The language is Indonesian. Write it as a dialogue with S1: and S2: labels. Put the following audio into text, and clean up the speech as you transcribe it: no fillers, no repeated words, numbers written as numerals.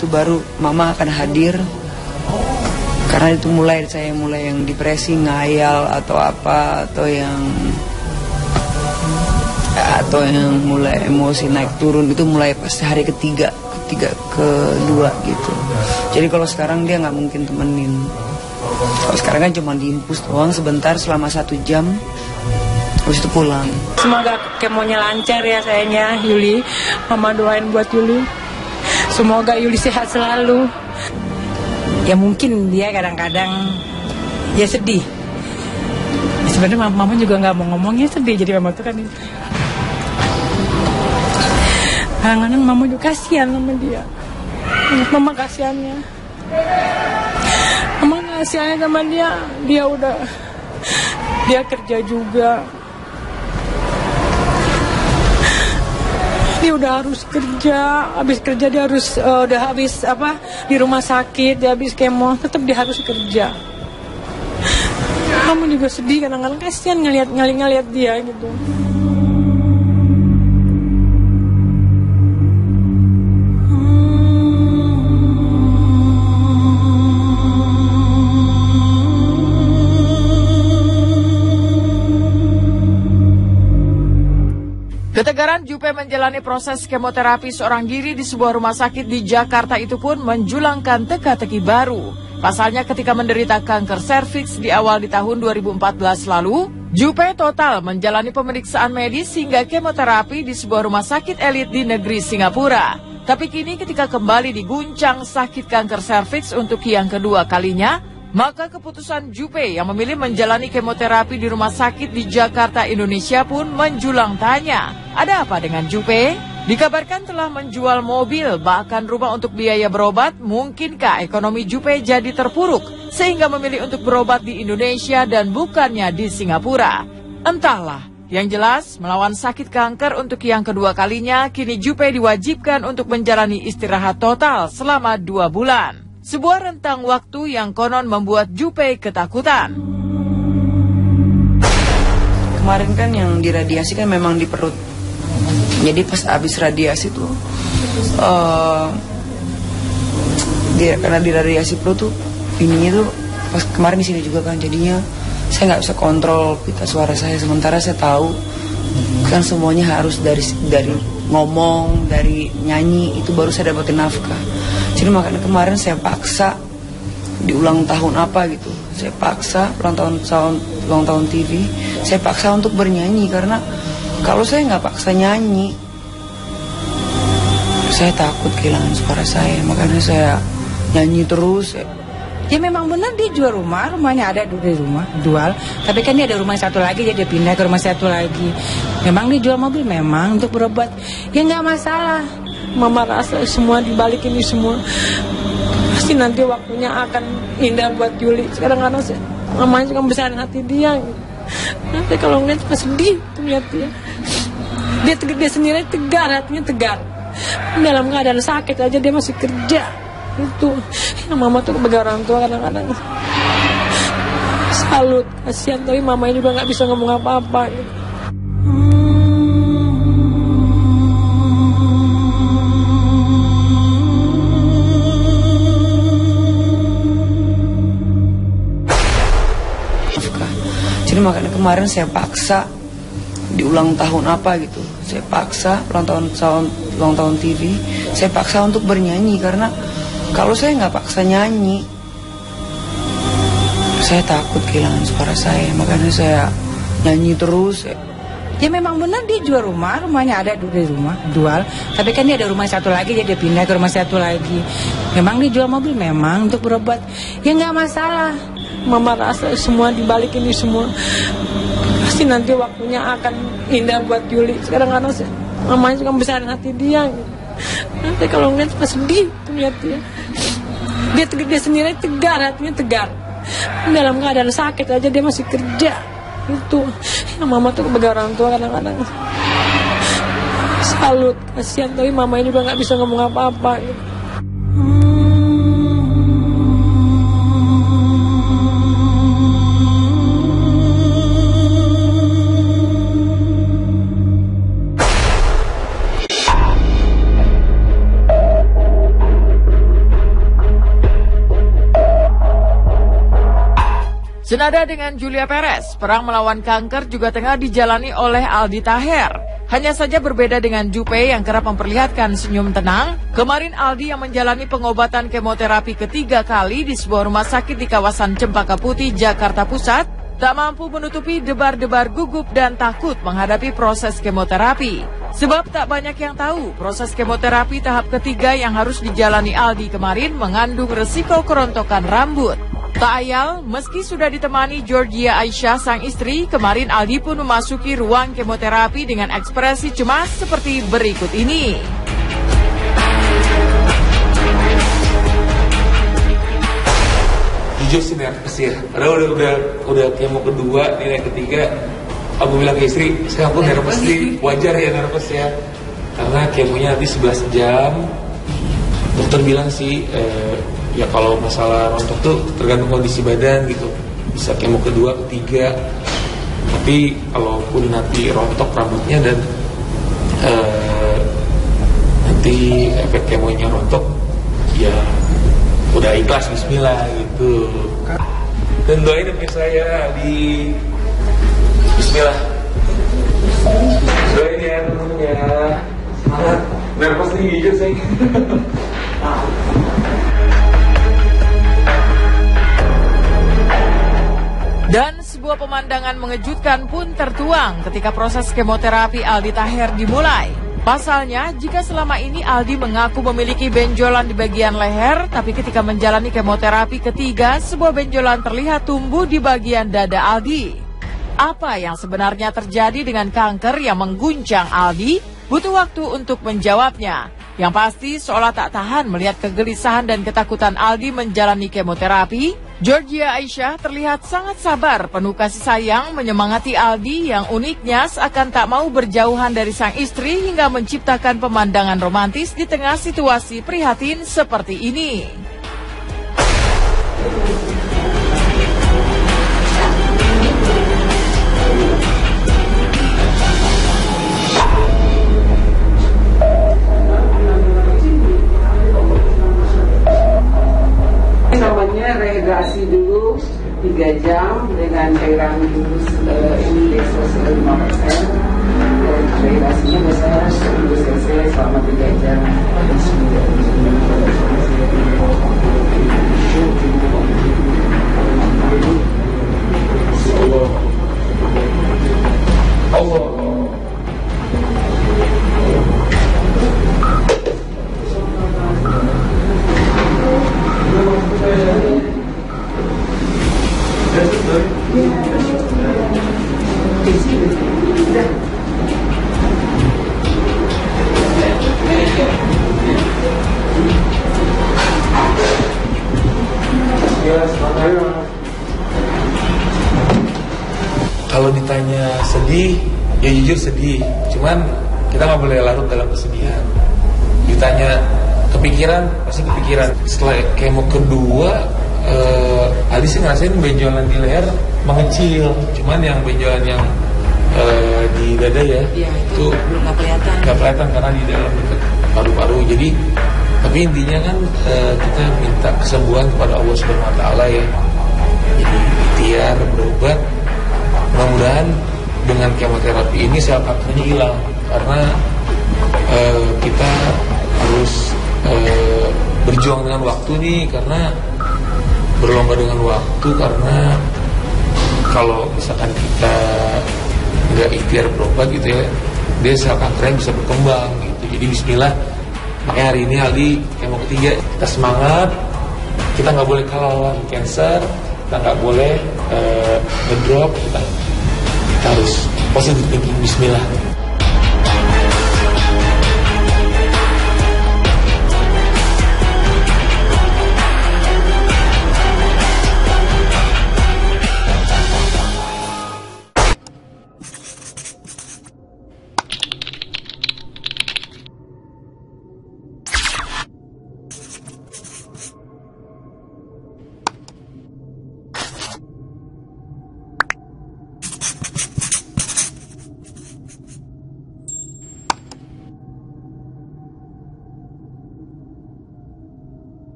S1: Itu baru mama akan hadir. Karena itu saya mulai yang depresi, ngayal atau apa, atau yang mulai emosi naik turun itu mulai pas hari ketiga kedua gitu. Jadi kalau sekarang dia nggak mungkin temenin. Kalau sekarang kan cuma diimpus doang sebentar selama 1 jam, terus itu pulang.
S2: Semoga kemonya lancar ya sayangnya Yuli. Mama doain buat Yuli. Semoga Yuli sehat selalu. Ya mungkin dia kadang-kadang ya sedih. Sebenarnya mama juga nggak mau ngomongnya sedih. Jadi mama tuh kan kadang-kadang mama juga kasihan sama dia. Mama kasihannya. Mama kasihannya sama dia. Dia kerja juga. Dia udah harus kerja, habis kerja dia harus udah habis di rumah sakit, dia habis kemo, tetap dia harus kerja. Kamu juga sedih kadang-kadang, kasihan ngeliat dia gitu.
S3: Ketegaran Jupe menjalani proses kemoterapi seorang diri di sebuah rumah sakit di Jakarta itu pun menjulangkan teka-teki baru. Pasalnya ketika menderita kanker serviks di awal di tahun 2014 lalu, Jupe total menjalani pemeriksaan medis hingga kemoterapi di sebuah rumah sakit elit di negeri Singapura. Tapi kini ketika kembali diguncang sakit kanker serviks untuk yang kedua kalinya, maka keputusan Jupe yang memilih menjalani kemoterapi di rumah sakit di Jakarta, Indonesia pun menjulang tanya. Ada apa dengan Jupe? Dikabarkan telah menjual mobil, bahkan rumah untuk biaya berobat. Mungkinkah ekonomi Jupe jadi terpuruk sehingga memilih untuk berobat di Indonesia dan bukannya di Singapura? Entahlah. Yang jelas, melawan sakit kanker untuk yang kedua kalinya, kini Jupe diwajibkan untuk menjalani istirahat total selama 2 bulan. Sebuah rentang waktu yang konon membuat Jupe ketakutan.
S1: Kemarin kan yang diradiasi kan memang di perut. Jadi pas habis radiasi tuh, karena diradiasi perut tuh, ininya tuh pas kemarin di sini juga kan, jadinya saya nggak bisa kontrol pita suara saya. Sementara saya tahu kan semuanya harus dari ngomong, dari nyanyi, itu baru saya dapetin nafkah. Jadi makanya kemarin saya paksa di ulang tahun apa gitu, saya paksa ulang tahun TV, saya paksa untuk bernyanyi. Karena kalau saya nggak paksa nyanyi, saya takut kehilangan suara saya. Makanya saya nyanyi terus.
S2: Ya memang benar dia jual rumahnya ada di rumah, jual. Tapi kan dia ada rumah satu lagi, jadi dia pindah ke rumah satu lagi. Memang dia jual mobil memang untuk berobat. Ya nggak masalah. Mama rasa semua dibalik ini semua pasti nanti waktunya akan indah buat Yuli. Kadang-kadang mamanya juga besarin hati dia gitu. Nanti kalau ngeliat pas sedih tuh lihat dia sendiri tegar, hatinya tegar. Dalam keadaan sakit aja dia masih kerja. Itu yang mama tuh sebagai orang tua kadang-kadang salut, kasihan, tapi mamanya juga nggak bisa ngomong apa-apa gitu.
S1: Jadi makanya kemarin saya paksa di ulang tahun apa gitu, saya paksa ulang tahun TV, saya paksa untuk bernyanyi. Karena kalau saya nggak paksa nyanyi, saya takut kehilangan suara saya. Makanya saya nyanyi terus.
S2: Ya memang benar dia jual rumahnya ada di rumah, jual. Tapi kan dia ada rumah satu lagi, jadi dia pindah ke rumah satu lagi. Memang dia jual mobil memang untuk berobat. Ya nggak masalah. Mama rasa semua dibalik ini semua pasti nanti waktunya akan indah buat Yuli. Kadang-kadang mamanya juga besarin hati dia gitu. Nanti kalau ngeliat pas sedih tuh lihat dia sendiri tegar, hatinya tegar. Dalam keadaan sakit aja dia masih kerja. Itu yang mama tuh sebagai orang tua kadang-kadang salut, kasihan, tapi mamanya juga nggak bisa ngomong apa-apa gitu.
S3: Senada dengan Julia Perez, perang melawan kanker juga tengah dijalani oleh Aldi Taher. Hanya saja berbeda dengan Jupe yang kerap memperlihatkan senyum tenang. Kemarin Aldi yang menjalani pengobatan kemoterapi ketiga kali di sebuah rumah sakit di kawasan Cempaka Putih, Jakarta Pusat, tak mampu menutupi debar-debar gugup dan takut menghadapi proses kemoterapi. Sebab tak banyak yang tahu, proses kemoterapi tahap ketiga yang harus dijalani Aldi kemarin mengandung resiko kerontokan rambut. Tak ayal, meski sudah ditemani Georgia Aisyah sang istri, kemarin Aldi pun memasuki ruang kemoterapi dengan ekspresi cemas seperti berikut ini.
S4: Jujur sih nervous ya, padahal udah kemo kedua, nilai ketiga. Aku bilang ke istri, saya pun nervous sih, wajar ya nervous ya. Karena kemonya nanti 11 jam. Dokter bilang sih, ya kalau masalah rontok tuh tergantung kondisi badan gitu. Bisa kemo kedua, ketiga. Tapi kalau pun nanti rontok rambutnya dan nanti efek kemonya rontok, ya udah ikhlas, bismillah gitu. Dan doain demi saya di bismillah. Doain ya temennya. Semangat. Nervous nih jujur saya.
S3: Dan sebuah pemandangan mengejutkan pun tertuang ketika proses kemoterapi Aldi Taher dimulai. Pasalnya, jika selama ini Aldi mengaku memiliki benjolan di bagian leher, tapi ketika menjalani kemoterapi ketiga, sebuah benjolan terlihat tumbuh di bagian dada Aldi. Apa yang sebenarnya terjadi dengan kanker yang mengguncang Aldi? Butuh waktu untuk menjawabnya. Yang pasti seolah tak tahan melihat kegelisahan dan ketakutan Aldi menjalani kemoterapi, Georgia Aisyah terlihat sangat sabar, penuh kasih sayang menyemangati Aldi yang uniknya seakan tak mau berjauhan dari sang istri hingga menciptakan pemandangan romantis di tengah situasi prihatin seperti ini.
S5: Rehidrasi dulu 3 jam dengan cairan jus ini Desos 5%. Dan rehidrasinya biasanya 1000 cc selama 3 jam.
S4: Allah. Kalau ditanya sedih, ya jujur sedih. Cuman kita nggak boleh larut dalam kesedihan. Ditanya kepikiran, pasti kepikiran. Setelah kemo kedua, Aldi sih ngerasain benjolan di leher mengecil. Cuman yang benjolan yang di dada ya itu
S1: belum kelihatan.
S4: Nggak kelihatan karena di dalam dekat paru-paru. Jadi, tapi intinya kan kita minta kesembuhan kepada Allah Subhanahu Wa Taala ya. Jadi ikhtiar berobat. Mudah-mudahan dengan kemoterapi ini sel kankernya hilang, karena kita harus berjuang dengan waktu nih, karena berlomba dengan waktu, karena kalau misalkan kita nggak ikhtiar berobat gitu ya, dia sel kankernya bisa berkembang gitu. Jadi bismillah, makanya hari ini Aldi kemo ketiga, kita semangat, kita nggak boleh kalah lawan cancer, kita nggak boleh ngedrop, kita harus positive thinking, bismillah.